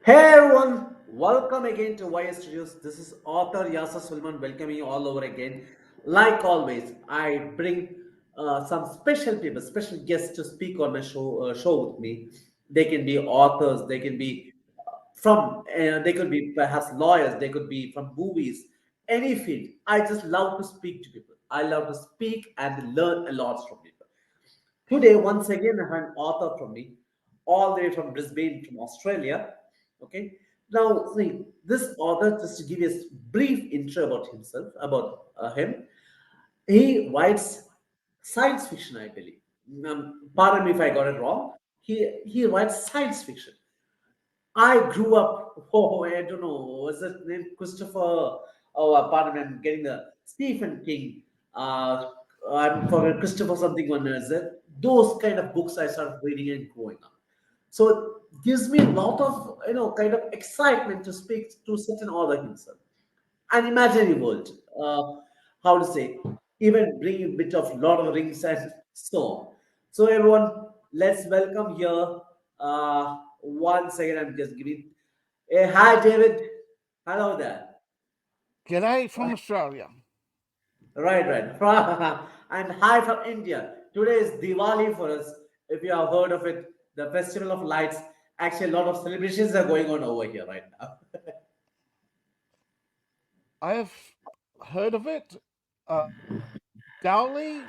Hey everyone, welcome again to YS Studios. This is author Yasser Sulman welcoming you all over again. Like always, I bring some special people, special guests to speak on my show with me. They can be authors, they can be they could be perhaps lawyers, they could be from movies, any field. I just love to speak to people. I love to speak and learn a lot from people. Today, once again, I have an author from me, all the way from Brisbane, from Australia. Okay. Now, see, this author, just to give you a brief intro about himself, about him, he writes science fiction, I believe. Pardon me if I got it wrong. He writes science fiction. I grew up. Oh, I don't know. Was it named Christopher? Oh, pardon me. I'm getting the Stephen King. Uh, I'm forgetting Christopher something. One is it? Those kind of books I started reading and growing up. So it gives me a lot of kind of excitement to speak to such an author himself. An imaginary world. How to say? Even bring a bit of Lord of the Rings and so on. So everyone, let's welcome here. Once again, I'm just giving. Hey, hi David. Hello there. G'day from Australia. Right, right. And hi from India. Today is Diwali for us. If you have heard of it, the Festival of Lights. Actually, a lot of celebrations are going on over here right now. I have heard of it. Uh, Diwali?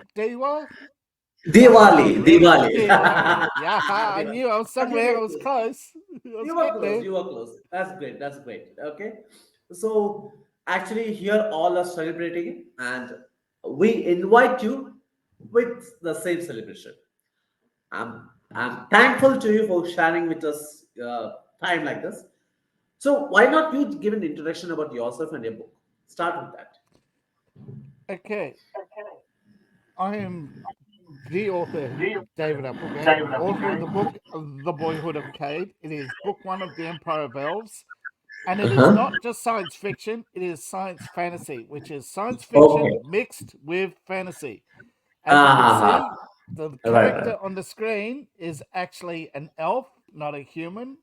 Diwali, Diwali. Diwali. Yeah, I Diwali. knew I was Okay, somewhere. I you're was close. close. I was You were getting close. there. You were close. That's great. That's great. Okay. So actually, here all are celebrating, it, and we invite you with the same celebration. I'm thankful to you for sharing with us time like this. So why not you give an introduction about yourself and your book? Start with that. Okay, I am the author, David Applegate, author of the book The Boyhood of Cade. It is book one of The Empire of Elves. And it is Uh-huh. not just science fiction, it is science fantasy, which is science fiction Okay. mixed with fantasy. As you can Ah, see, the right, right. character on the screen is actually an elf, not a human.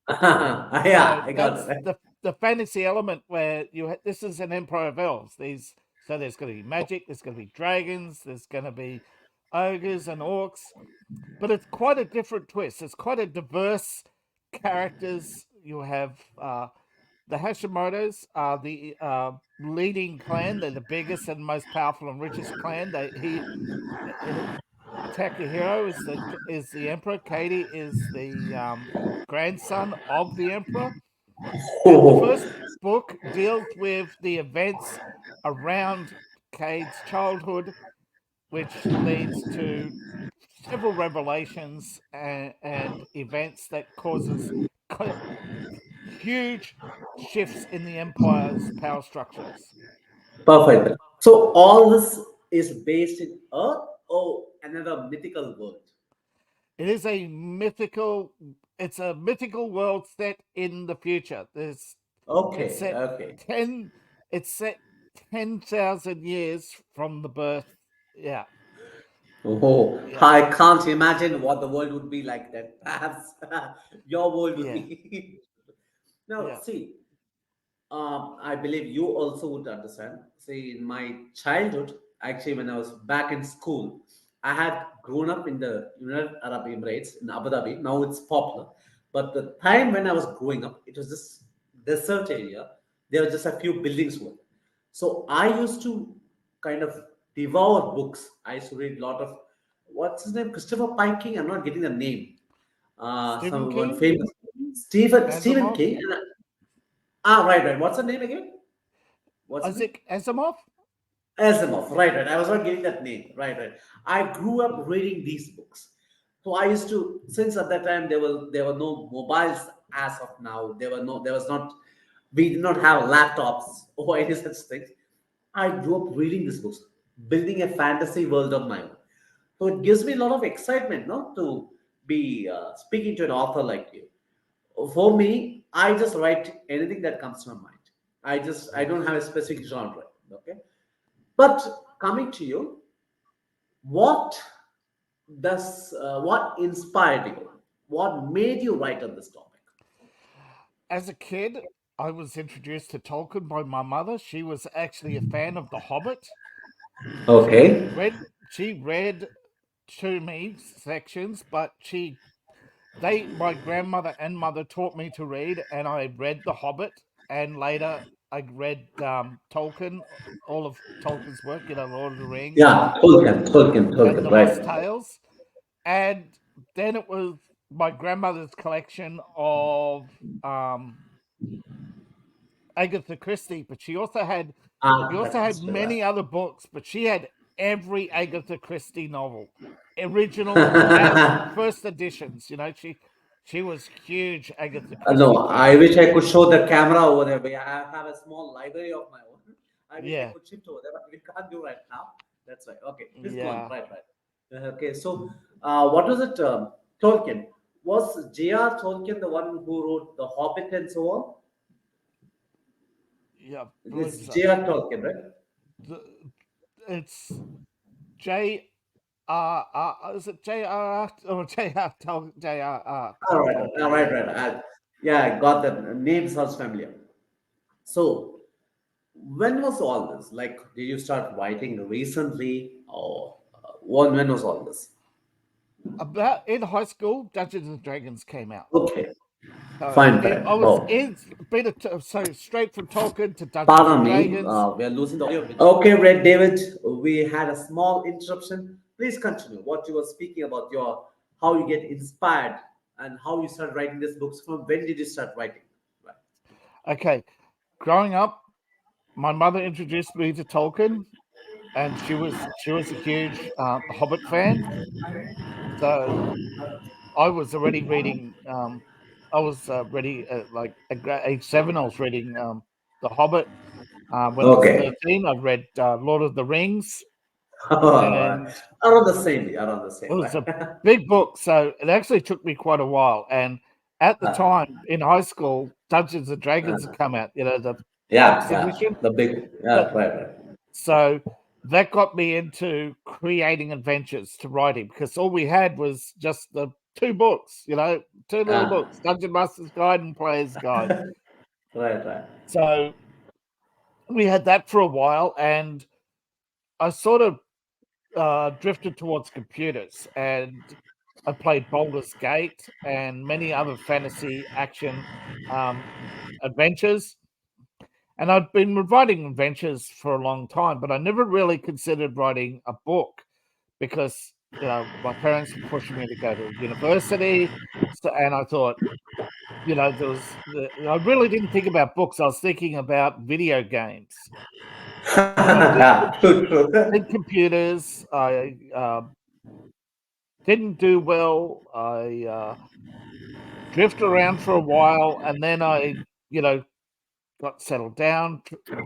Yeah, So I got that's it. the fantasy element where this is an empire of elves. There's going to be magic, there's going to be dragons, there's going to be ogres and orcs, but it's quite a different twist. It's quite a diverse characters. You have the Hashimoto's are the leading clan. They're the biggest and most powerful and richest clan. Takahiro is the emperor. Katie is the grandson of the emperor. And the Oh, first book deals with the events around Cade's childhood, which leads to several revelations and events that causes huge shifts in the empire's power structures. perfect. So all this is based in Earth or another mythical world? It is a mythical. It's a mythical world set in the future. It's Okay, set okay. 10. It's set 10,000 years from the birth. Yeah, Oh, yeah, I can't imagine what the world would be like then. Perhaps your world would yeah, be. Now, yeah. see, I believe you also would understand. See, in my childhood, actually, when I was back in school, I had grown up in the United Arab Emirates in Abu Dhabi. Now it's popular. But the time when I was growing up, it was this desert area. There were just a few buildings were. So I used to kind of devour books. I used to read a lot of what's his name? Christopher Pike. I'm not getting the name. Stephen Someone King, famous. Stephen Asimov, King. Right, right. What's the name again? What's the name? Isaac Asimov. Asimov. Right, right. I was not getting that name. Right, right. I grew up reading these books. So I used to, since at that time there were no mobiles as of now. There was not we did not have laptops or any such things. I grew up reading these books, building a fantasy world of my own. So it gives me a lot of excitement, no, to be speaking to an author like you. For me, I just write anything that comes to my mind. I don't have a specific genre. Okay. But coming to you, what what inspired you? What made you write on this topic? as a kid, I was introduced to Tolkien by my mother. She was actually a fan of The Hobbit. She Okay. read she read to me sections, but my grandmother and mother taught me to read, and I read The Hobbit, and later I read Tolkien, all of Tolkien's work, Lord of the Rings Yeah, Tolkien, Tolkien, and Tolkien, The right. Lost Tales, and then it was my grandmother's collection of um, Agatha Christie, but she Ah, also had that's many other books, but she had every Agatha Christie novel, original as right. first editions. She was huge Agatha No, Christie fan. I wish I could show the camera over there. I have a small library of my own. I wish I Yeah, could shift over there, but we can't do right now. That's right. Okay, please go on. yeah, Right, right. Okay, so what was it? Tolkien. Was J.R. Tolkien the one who wrote The Hobbit and so on? yeah. Believe It's so. J.R. Tolkien, right? The, it's J.R.R. Is it J.R.R. or J.R.R. All Tolkien? right, Yeah. right. Yeah, I got that. Name sounds familiar. So, when was all this? Like, did you start writing recently, or when was all this? About in high school, Dungeons and Dragons came out. Okay, So fine, fine. I was Oh, in so straight from Tolkien to Dungeons and pardon me. Dragons. We are losing the audio. Okay, Red David. We had a small interruption. Please continue. What you were speaking about your how you get inspired and how you start writing these books. From when did you start writing? Right. Okay, growing up, my mother introduced me to Tolkien, and she was a huge Hobbit fan. So I was already reading. I was ready like at age 7. I was reading The Hobbit. When I was Okay. 13, I read Lord of the Rings, and Around the same. Around the it same. was Right. a big book. So it actually took me quite a while. And at the Uh, time in high school, Dungeons and Dragons had come out. The yeah, sixth yeah. edition. The big. Yeah, So, right, right. so that got me into creating adventures to writing because all we had was just the two books. Two little Ah, books: Dungeon Master's Guide and Player's Guide. right, right. So we had that for a while, and I sort of drifted towards computers, and I played Baldur's Gate and many other fantasy action um, adventures. And I'd been writing adventures for a long time, but I never really considered writing a book because my parents were pushing me to go to university. So, and I thought, I really didn't think about books. I was thinking about video games. So I did Yeah, true, true. did computers. I didn't do well. I drifted around for a while, and then I, got settled down,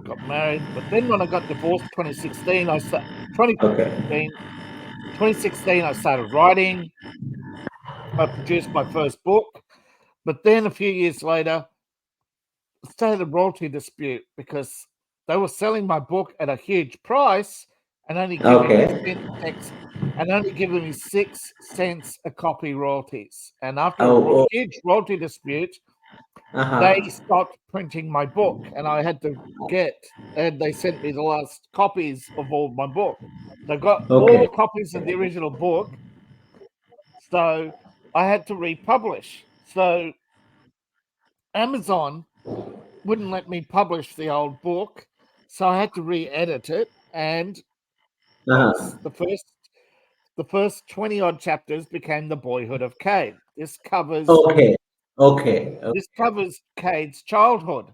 got married. But then when I got divorced, 2016, 2016, Okay. 2016, I started writing. I produced my first book, but then a few years later, started a royalty dispute because they were selling my book at a huge price and only giving me Okay. only giving me 6 cents a copy royalties. And after a Oh, oh. huge royalty dispute, they Uh-huh. stopped printing my book, and I had to get. And they sent me the last copies of all my book. So I got all Okay. copies of the original book, so I had to republish. So Amazon wouldn't let me publish the old book, so I had to re-edit it, and Uh-huh. the first 20 odd chapters became The Boyhood of Cade. Okay. Okay. This covers Cade's childhood,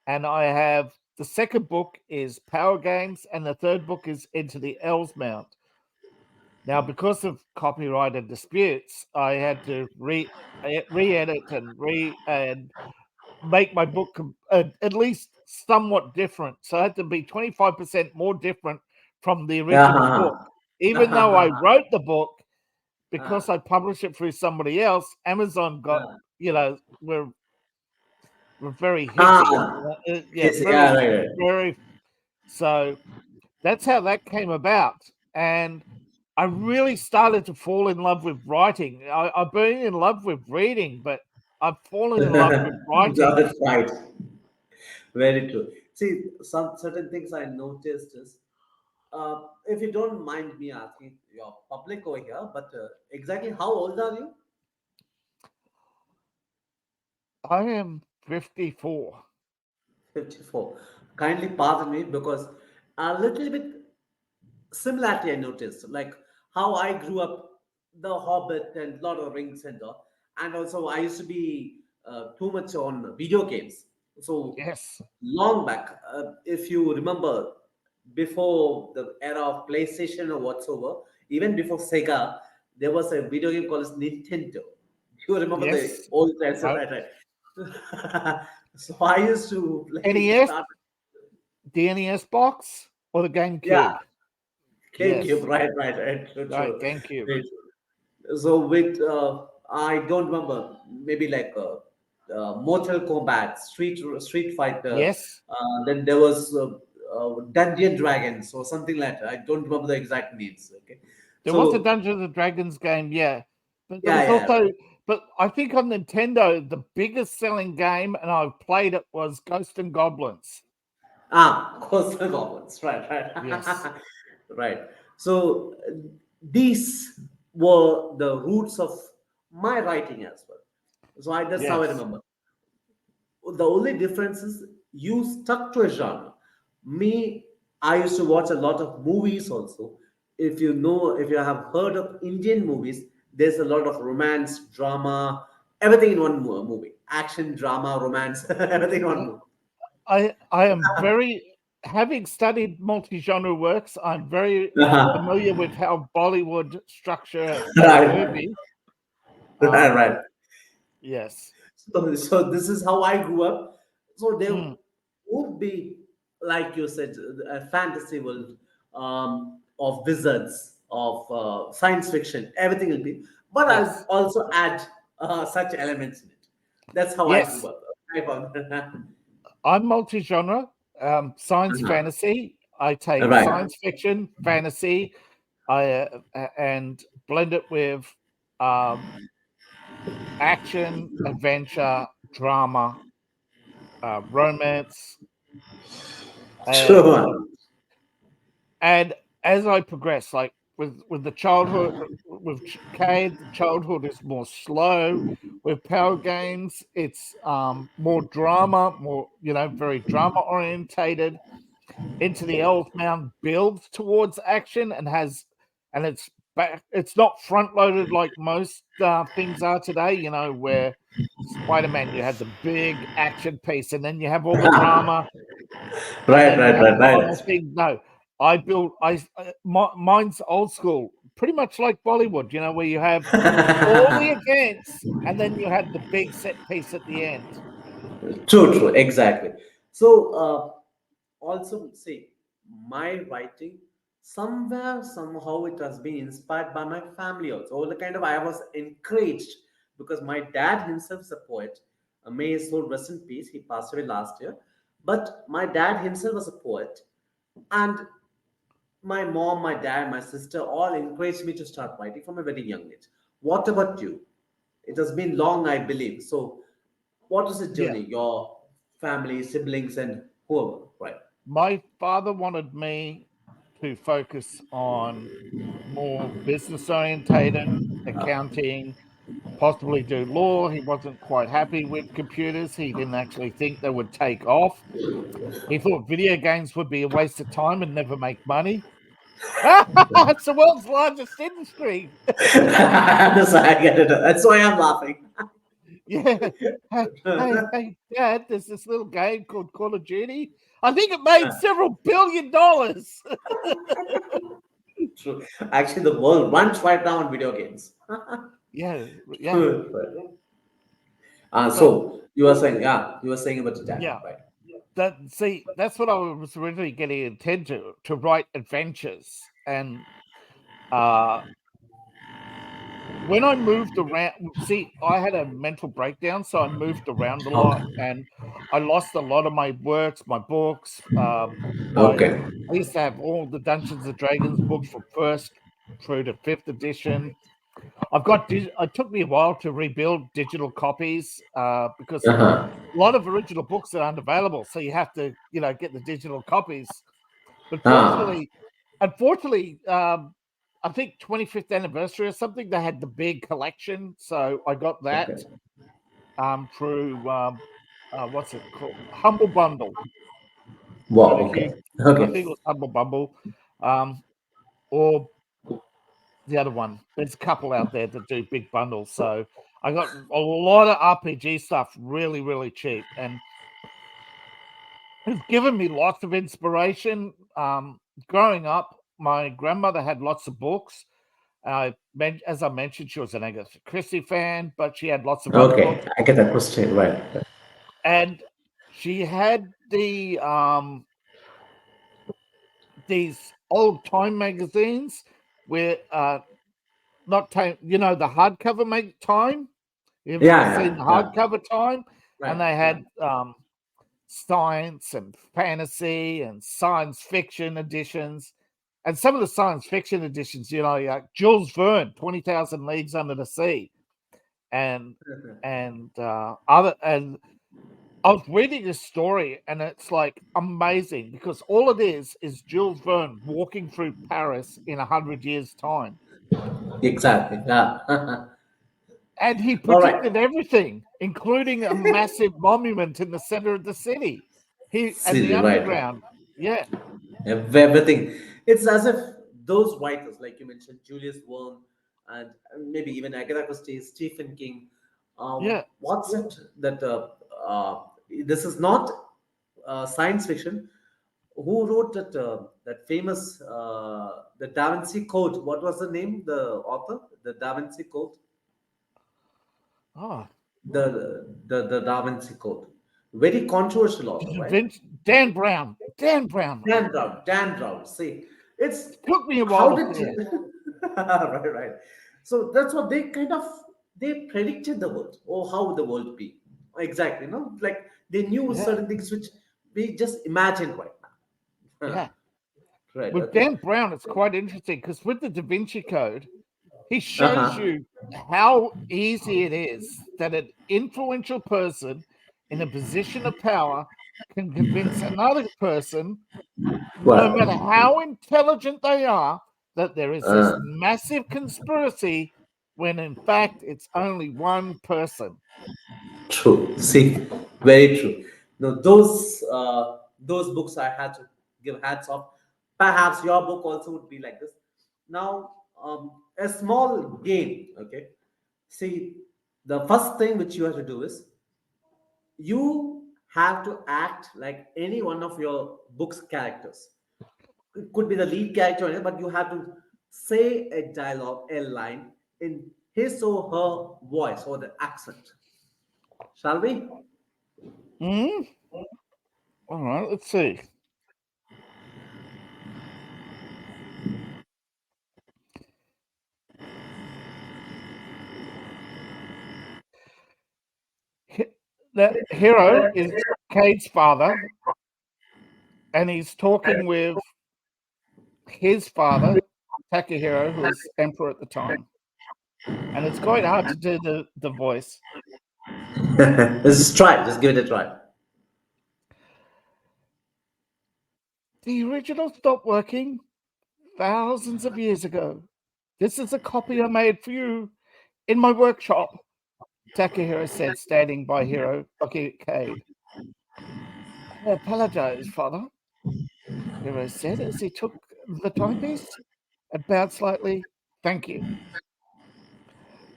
and I have the second book is Power Games, and the third book is Into the Elves Mount. Now, because of copyrighted disputes, I had to re-edit and make my book at least somewhat different. So I had to be 25% more different from the original book. Uh-huh. Even though I Uh-huh. wrote the book, because Uh-huh. I published it through somebody else, Amazon got, Uh-huh. were very hitty. Ah, Yeah, yes, yeah, very, right, right. very. So that's how that came about. And I really started to fall in love with writing. I've been in love with reading, but I've fallen in love with writing. That's right. Very true. See, some certain things I noticed is, if you don't mind me asking, your public over here, but exactly how old are you? I am 54. 54. Kindly pardon me because a little bit similarity I noticed, like how I grew up, The Hobbit and Lord of the Rings and all, and also I used to be too much on video games. So Yes. long back, if you remember, before the era of PlayStation or whatsoever, even before Sega, there was a video game called as Nintendo. You remember the Yes. old times, I, right? Right. So I used to play. NES, Start, the NES box, or the yeah, GameCube? GameCube, Yes. right, true, Right, true. GameCube. Very true. So with I don't remember, maybe like Mortal Kombat, Street Fighter. Yes. Then there was Dungeon Dragons or something like that. I don't remember the exact names. Okay, There was a so Dungeons and Dragons game, yeah. But there yeah, was yeah, right. also, but I think on Nintendo, the biggest selling game, and I've played it, was Ghost and Goblins. Coastal Goblins, Yes. right. Right. So these were the roots of my writing as well. So that's how I Yes. remember. The only difference is you stuck to a genre. Me, I used to watch a lot of movies also. If you know, if you have heard of Indian movies, there's a lot of romance, drama, everything in one movie. Action, drama, romance, everything in one movie. I am very, having studied multi-genre works, I'm very Uh-huh. familiar with how Bollywood structure a Right, movie. right, Um, right. yes. So this is how I grew up. So there Mm, would be, like you said, a fantasy world of wizards, of science fiction. Everything will be, but I'll yes. also add such elements in it. That's how I grew Yes. up. I found. I'm multi-genre, science Uh-huh. fantasy. I take Right. science fiction, fantasy, and blend it with um, action, adventure, drama, romance, True and one. and as I progress, like with the childhood, with Cade, the childhood is more slow. With Power Games, it's more drama, more very drama orientated. Into the Elves Mound builds towards action and has, and it's not front loaded like most things are today. Where Spider-Man, you had the big action piece, and then you have all the drama, and Right, then you right, have right, the right. final thing. No, mine's old school, pretty much like Bollywood. Where you have all the events, and then you have the big set piece at the end. True, true, exactly. So, also see, my writing somewhere, somehow, it has been inspired by my family also. Or the kind of I was encouraged because my dad himself is a poet. May his soul rest in peace. He passed away last year. But my dad himself was a poet, and my mom, my dad, my sister all encouraged me to start writing from a very young age. What about you? It has been long, I believe. So, what is the Yeah, journey? Your family, siblings, and whoever, right? my father wanted me to focus on more business orientated accounting, possibly do law. He wasn't quite happy with computers. He didn't actually think they would take off. He thought video games would be a waste of time and never make money. It's the world's largest industry. That's why I get it. That's why I'm laughing. Yeah. Hey, Dad, there's this little game called Call of Duty. I think it made several billion dollars. True. Actually, the world runs right now on video games. Yeah, yeah. True. But So you were saying, yeah, you were saying about the dad, yeah, right? that's what I was originally getting intent to write adventures. And uh when I moved around, see, I had a mental breakdown, so I moved around a lot, Okay. and I lost a lot of my works, my books. My Okay. I used to have all the Dungeons and Dragons books from first through to fifth edition. I've got. It took me a while to rebuild digital copies because Uh-huh. a lot of original books are unavailable, so you have to, get the digital copies. But Ah, unfortunately, I think 25th anniversary or something, they had the big collection, so I got that okay. through what's it called, Humble Bundle. Got a Wow, huge, okay. I Okay. think it was Humble Bundle, um, or the other one. There's a couple out there that do big bundles, so I got a lot of RPG stuff really, really cheap, and it's given me lots of inspiration. Growing up, my grandmother had lots of books. As I mentioned, she was an Agatha Christie fan, but she had lots of other Okay. books, I get that question. Right. and she had these old time magazines where not time, the hardcover time. You've Yeah, seen yeah, the yeah. hardcover time, and Right, they right. had science and fantasy and science fiction editions. And some of the science fiction editions, like Jules Verne, 20,000 Leagues Under the Sea, and other and I was reading this story, and it's like amazing because all it is Jules Verne walking through Paris in 100 years' time, Exactly. Yeah. and he All right. predicted everything, including a massive monument in the center of the city. He and the Silly, right, right. underground, yeah, Everything. It's as if those writers, like you mentioned, Julius Verne, and maybe even Agatha Christie, Stephen King. yeah. What's it that this is not science fiction? Who wrote that famous the Da Vinci Code? What was the name? The author, the Da Vinci Code, Oh, the Da Vinci Code. Very controversial author, right? Dan Brown. Dan Brown. Dan Brown, Dan Brown. See, it's Took me a while how to did say it. right, right. So that's what they kind of they predicted the world or how the world be exactly. Like they knew Yeah, certain things which we just imagined right now. yeah. Right. With Okay. Dan Brown, it's quite interesting because with the Da Vinci Code, he Uh shows huh. you how easy it is that an influential person in a position of power can convince another person, no matter Well. how intelligent they are, that there is this Uh, massive conspiracy when in fact it's only one person. True. See, very true. No, those books I had to give hats off. Perhaps your book also would be like this. Now, a small game. Okay. See, the first thing which you have to do is you have to act like any one of your book's characters. It could be the lead character, or anything, but you have to say a dialogue, a line in his or her voice or the accent. Shall we? Hmm? All right, let's see. The hero is Cade's father, and he's talking with his father, Takahiro, who was emperor at the time. And it's quite hard to do the voice. Let's just try. Just give it a try. The original stopped working thousands of years ago. This is a copy I made for you in my workshop, Takahiro said, standing by Hiro, looking at Cade. I apologize, father, Hiro said as he took the timepiece and bowed slightly. Thank you.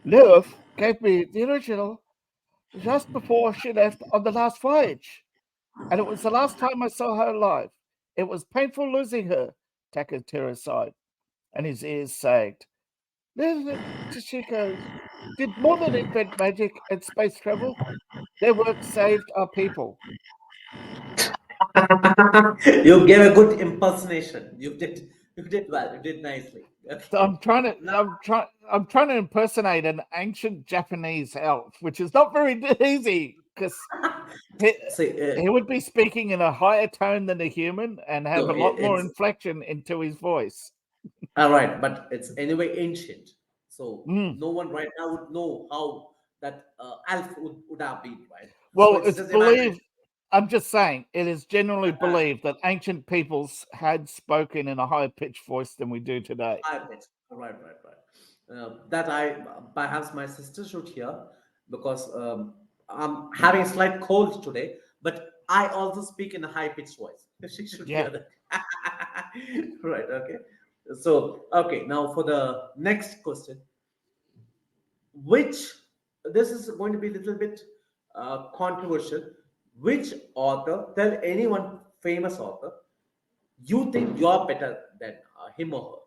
Lilith gave me the original just before she left on the last voyage, and it was the last time I saw her alive. It was painful losing her, Takahiro sighed, and his ears sagged. Lilith Tashiko did more than invent magic and space travel. Their work saved our people. You gave a good impersonation. You did. You did well. You did nicely. So Okay. Now, I'm trying to impersonate an ancient Japanese elf, which is not very easy because he, see, he would be speaking in a higher tone than a human and have no, a lot more it's inflection into his voice. all right, but it's anyway ancient. So Mm. no one right now would know how that Alf would have been, right? So Well, it's it's just imagine. believed. I'm just saying, it is generally believed that ancient peoples had spoken in a higher pitched voice than we do today. I bet. Right, right, right. That I perhaps my sister should hear because I'm having a slight cold today, but I also speak in a high pitched voice. She should Yeah. hear that. Right. Okay. So okay. Now for the next question, which this is going to be a little bit controversial. Which author? Tell anyone famous author you think you're better than him or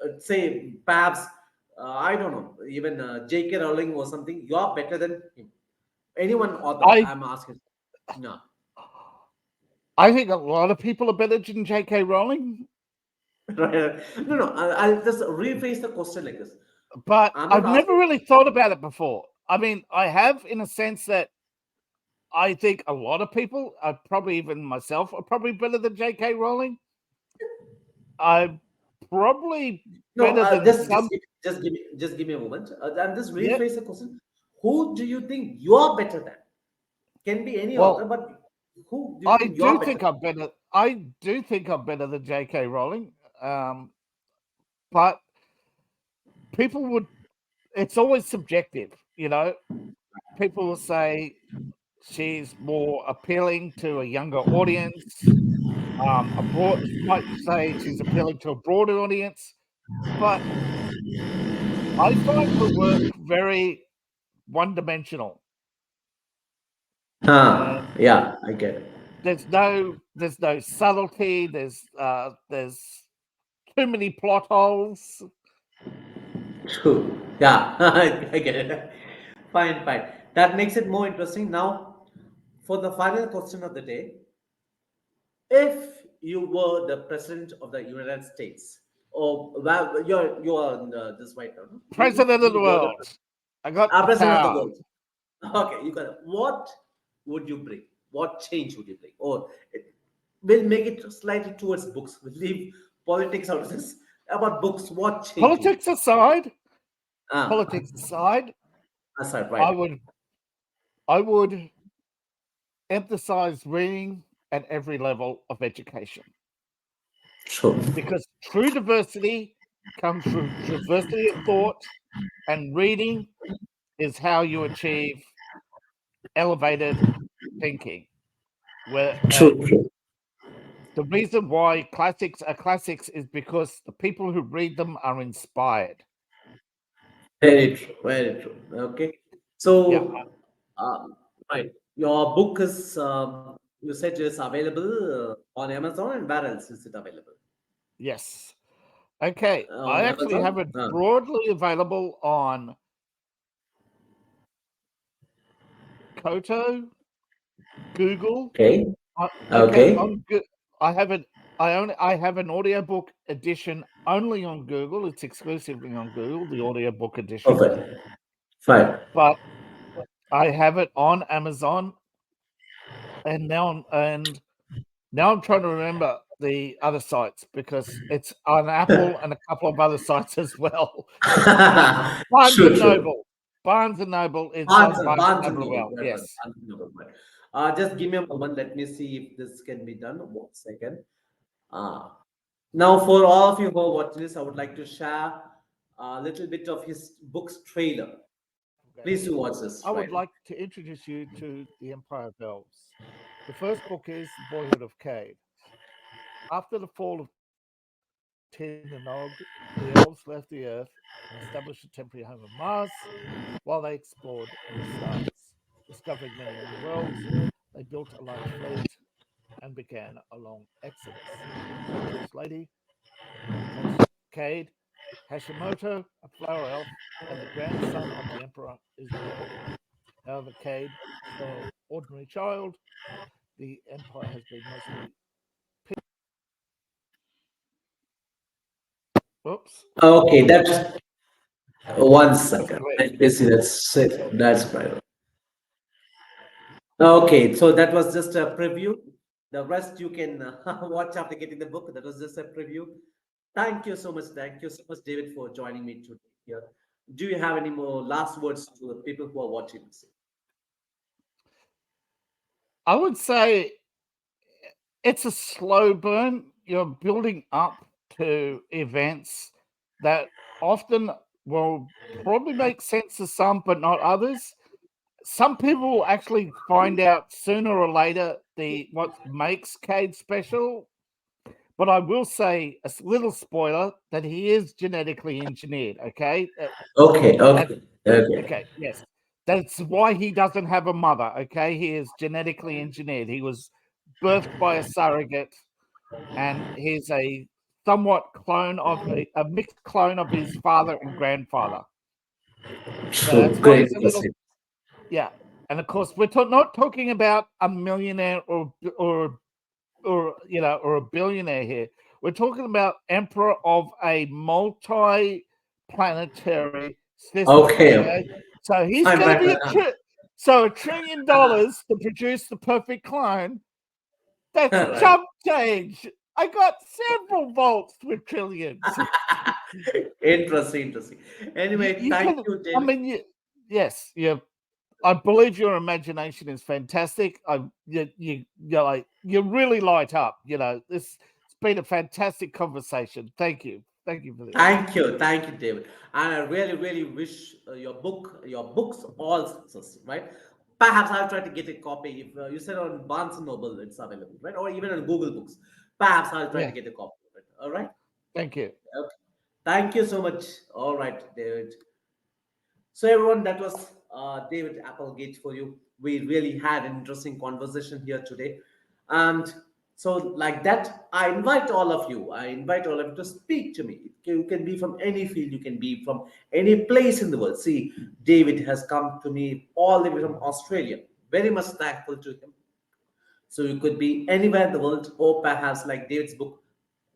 her. Say perhaps I don't know, even J.K. Rowling or something. You are better than him. Anyone author? I I'm asking. No, I think a lot of people are better than J.K. Rowling, right? No, no. I'll just rephrase the question like this. but I'm not I've never asking. really thought about it before. I mean, I have in a sense that I think a lot of people, probably even myself, are probably better than J.K. Rowling. I'm probably No, better than some. just give me a moment. I'm just Yeah. rephrase the question. Who do you think you are better than? Can be any author, Well, but who do you I think you do are better? think I'm better. I do think I'm better than J.K. Rowling. Um, but people would. It's always subjective, you know. People will say she's more appealing to a younger audience. A broad might say she's appealing to a broader audience, but I find her work very one-dimensional. Huh. And Yeah, I get it. there's no subtlety. There's too many plot holes. True. Yeah, I get it. Fine, fine. That makes it more interesting. Now, for the final question of the day, if you were the president of the United States, or well, you're in this right now, no? President of the You're the world. I got the president of the power. world. Okay, you got it. What would you bring? What change would you bring? Or we'll make it slightly towards books. We'll leave politics out of this. About books, what change would you Politics bring? aside, Ah, politics aside, aside, I right. would I would emphasize reading at every level of education True. because true diversity comes through diversity of thought, and reading is how you achieve elevated thinking. Where True, and true. the reason why classics are classics is because the people who read them are inspired. Very true. Very true. Okay. Yeah, So, right. Your book is, you said is available on Amazon, and where else is it available? yes. Okay, On I actually Amazon? have it broadly available on Koto, Google. Okay. Okay, Okay. I have it. I have an audiobook edition only on Google. It's exclusively on Google, the audiobook edition. Perfect. Fine. But I have it on Amazon, and now I'm trying to remember the other sites because it's on Apple and a couple of other sites as well. Uh, Barnes True, and true. Noble. Barnes and Noble. It's on Barnes and Barnes and Noble. Noble. Well, Right, right. yes, Barnes and Noble. Right. Just give me a moment. Let me see if this can be done. 1 second. Uh, Now, for all of you who are watching this, I would like to share a little bit of his book's trailer. Applegate Please do here. watch this I right would now. like to introduce you to the Empire of Elves. The first book is The Boyhood of Cade. After the fall of Tin and Og, the elves left the Earth and established a temporary home on Mars while they explored new stars. Discovering many new worlds, they built a large fleet and began a long exodus. Centuries later, Cade, Hashimoto, a flower elf, and the grandson of the Emperor, is born. However, Cade, still an ordinary child, the Empire has been mostly. Oops, Okay, that's 1 second. glitch. Let me see. That's it. That's right. Okay, so that was just a preview. The rest you can watch after getting the book. That was just a preview. Thank you so much. Thank you so much, David, for joining me today here. Do you have any more last words to the people who are watching this? I would say it's a slow burn. You're building up to events that often will probably make sense to some, but not others. Some people will actually find out sooner or later the what makes Cade special. But I will say a little spoiler that he is genetically engineered. Okay, Okay, that okay, okay. okay, yes, that's why he doesn't have a mother. Okay, he is genetically engineered. He was birthed by a surrogate, and he's a somewhat clone of a mixed clone of his father and grandfather. So True, that's why great, he's a little interesting. yeah. And of course, we're not talking about a millionaire or or a billionaire here. We're talking about emperor of a multi-planetary system. Okay, Okay, so he's I'm going to right be now. $1 trillion to produce the perfect clone. That's Right. chump change. I got several volts with trillions. Interesting, interesting. Anyway, You thank can, you, I David. mean, yes, you. I believe your imagination is fantastic. You're like you really light up. This it's been a fantastic conversation. Thank you for this. Thank you, David. And I really, really wish your books all success, right? Perhaps I'll try to get a copy. If you said on Barnes and Noble it's available, right? Or even on Google Books. Perhaps I'll try to Yeah, get a copy of it. All right. thank you. Okay. Thank you so much. All right, David. So everyone, that was David Applegate for you. We really had an interesting conversation here today, and so like that, I invite all of you. I invite all of you to speak to me. You can be from any field. You can be from any place in the world. See, David has come to me all the way from Australia. Very much thankful to him. So you could be anywhere in the world, or perhaps like David's book,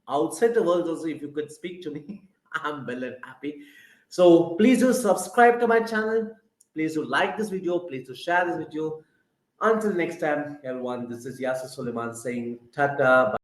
outside the world also. If you could speak to me, I'm well and happy. So please do subscribe to my channel. Please do like this video. Please do share this video. Until next time, everyone, this is Yasser Suleiman saying tata, bye